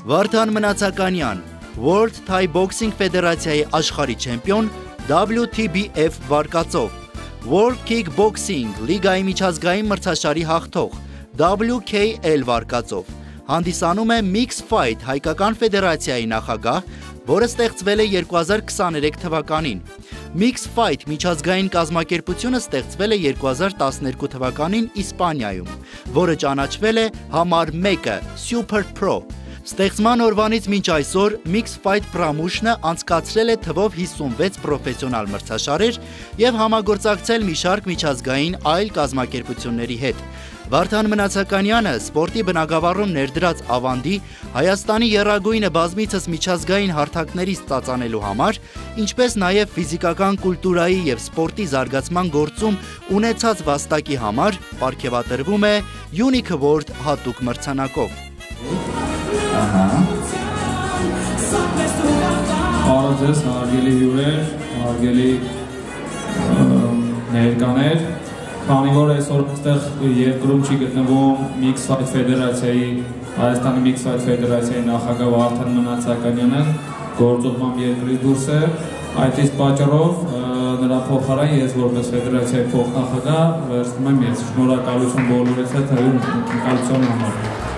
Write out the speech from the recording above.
Վարդան Մնացականյան, World Thai Boxing Ֆեդերացիայի աշխարհի չեմպիոն WTBF վարկածով, World Kickboxing լիգայի միջազգային մրցաշարի հաղթող WKL վարկածով, հանդիսանում է Mix Fight հայկական ֆեդերացիայի նախագահ, որը ստեղծվել է 2023 թվականին։ Mix Fight միջազգային կազմակերպությունը ստեղծվել է 2012 թվականին Իսպանիայում, որը ճանաչվել է համար 1-ը Super Pro։ Ստեղծման օրվանից մինչ այսօր Mix Fight Promotion-ը անցկացրել է թվով 56 պրոֆեսիոնալ մրցաշարեր և համագործակցել մի շարք միջազգային այլ կազմակերպությունների հետ։ Վարդան Մնացականյանը սպորտի բնագավառում ներդրած ավանդի Հայաստանի եռագույնը բազմիցս միջազգային հարթակներից ծածանելու համար, ինչպես նաև ֆիզիկական կուլտուրայի և սպորտի զարգացման գործում ունեցած վաստակի համար պարգևատրվում է Unique Award հատուկ մրցանակով։ Բարև ձեզ, հարգելի հյուրեր, հարգելի ներկաներ, քանի որ այսօր այստեղ երկրում չի գտնվում Mix Fight Ֆեդերացիայի, Հայաստանի Mix Fight Ֆեդերացիայի նախագահ Վարդան Մնացականյանը գործողման երկրից դուրս է, այդ իսկ պատճառով նրա փոխարեն ես որպես ֆեդերացիայի փոխնախագահ վերցնում եմ ես, շնորհակալություն բոլորիս հետ ընկալության համար։